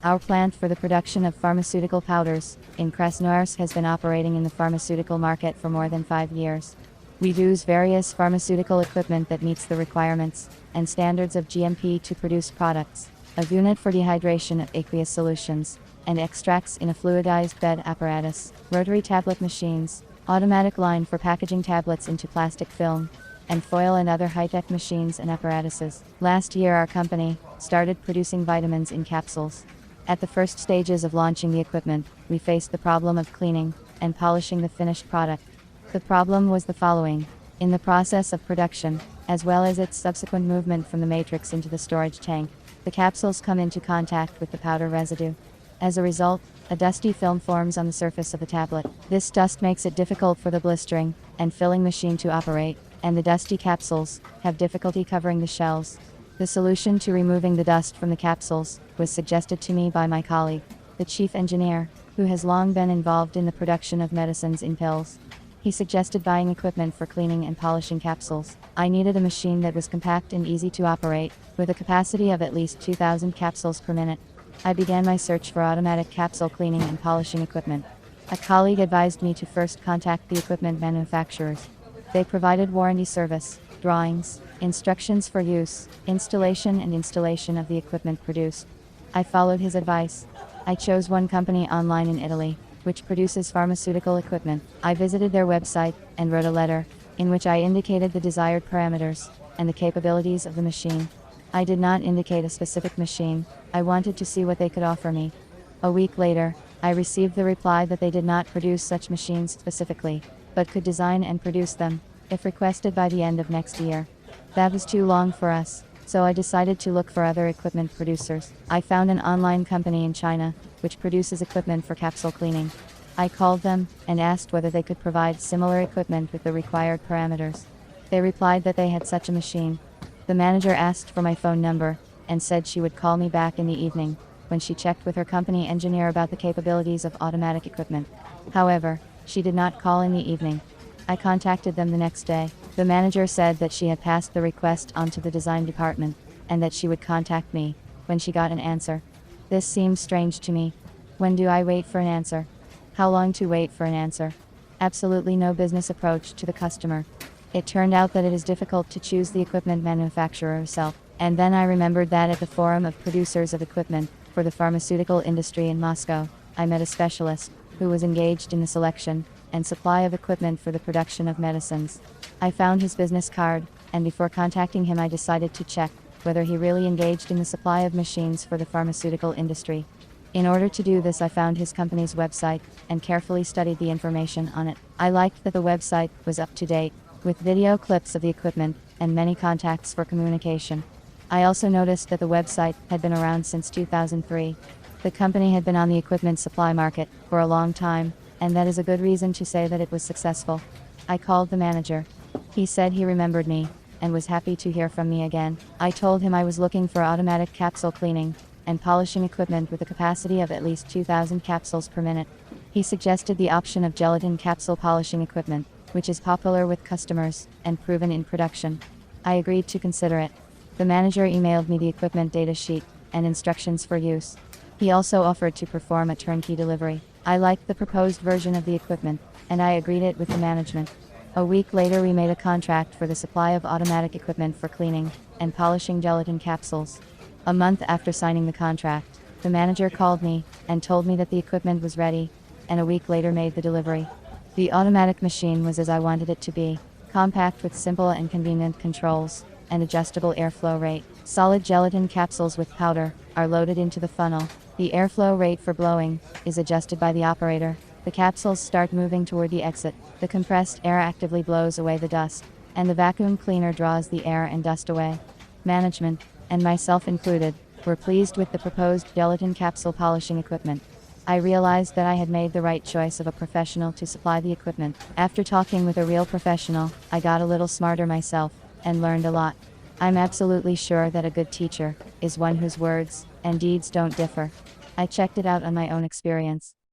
Our plant for the production of pharmaceutical powders in Krasnoyarsk has been operating in the pharmaceutical market for more than 5 years. We use various pharmaceutical equipment that meets the requirements and standards of GMP to produce products, a unit for dehydration of aqueous solutions, and extracts in a fluidized bed apparatus, rotary tablet machines, automatic line for packaging tablets into plastic film, and foil and other high-tech machines and apparatuses. Last year our company started producing vitamins in capsules. At the first stages of launching the equipment, we faced the problem of cleaning and polishing the finished product. The problem was the following. In the process of production, as well as its subsequent movement from the matrix into the storage tank, the capsules come into contact with the powder residue. As a result, a dusty film forms on the surface of the tablet. This dust makes it difficult for the blistering and filling machine to operate, and the dusty capsules have difficulty covering the shelves. The solution to removing the dust from the capsules was suggested to me by my colleague, the chief engineer, who has long been involved in the production of medicines in pills. He suggested buying equipment for cleaning and polishing capsules. I needed a machine that was compact and easy to operate, with a capacity of at least 2,000 capsules per minute. I began my search for automatic capsule cleaning and polishing equipment. A colleague advised me to first contact the equipment manufacturers. They provided warranty service, drawings, instructions for use, installation of the equipment produced. I followed his advice. I chose one company online in Italy, which produces pharmaceutical equipment. I visited their website and wrote a letter, in which I indicated the desired parameters and the capabilities of the machine. I did not indicate a specific machine. I wanted to see what they could offer me. A week later, I received the reply that they did not produce such machines specifically, but could design and produce them, if requested by the end of next year. That was too long for us, so I decided to look for other equipment producers. I found an online company in China, which produces equipment for capsule cleaning. I called them and asked whether they could provide similar equipment with the required parameters. They replied that they had such a machine. The manager asked for my phone number and said she would call me back in the evening, when she checked with her company engineer about the capabilities of automatic equipment. However, she did not call in the evening. I contacted them the next day. The manager said that she had passed the request on to the design department, and that she would contact me when she got an answer. This seems strange to me. When do I wait for an answer? How long to wait for an answer? Absolutely no business approach to the customer. It turned out that it is difficult to choose the equipment manufacturer herself. And then I remembered that at the Forum of Producers of Equipment for the Pharmaceutical Industry in Moscow, I met a specialist who was engaged in the selection and supply of equipment for the production of medicines. I found his business card, and before contacting him I decided to check whether he really engaged in the supply of machines for the pharmaceutical industry. In order to do this I found his company's website, and carefully studied the information on it. I liked that the website was up to date, with video clips of the equipment, and many contacts for communication. I also noticed that the website had been around since 2003. The company had been on the equipment supply market for a long time, and that is a good reason to say that it was successful. I called the manager. He said he remembered me, and was happy to hear from me again. I told him I was looking for automatic capsule cleaning and polishing equipment with a capacity of at least 2,000 capsules per minute. He suggested the option of gelatin capsule polishing equipment, which is popular with customers and proven in production. I agreed to consider it. The manager emailed me the equipment data sheet and instructions for use. He also offered to perform a turnkey delivery. I liked the proposed version of the equipment, and I agreed it with the management. A week later we made a contract for the supply of automatic equipment for cleaning and polishing gelatin capsules. A month after signing the contract, the manager called me and told me that the equipment was ready, and a week later made the delivery. The automatic machine was as I wanted it to be, compact with simple and convenient controls, and adjustable airflow rate. Solid gelatin capsules with powder are loaded into the funnel. The airflow rate for blowing is adjusted by the operator. The capsules start moving toward the exit. The compressed air actively blows away the dust, and the vacuum cleaner draws the air and dust away. Management, and myself included, were pleased with the proposed gelatin capsule polishing equipment. I realized that I had made the right choice of a professional to supply the equipment. After talking with a real professional, I got a little smarter myself, and learned a lot. I'm absolutely sure that a good teacher is one whose words and deeds don't differ. I checked it out on my own experience.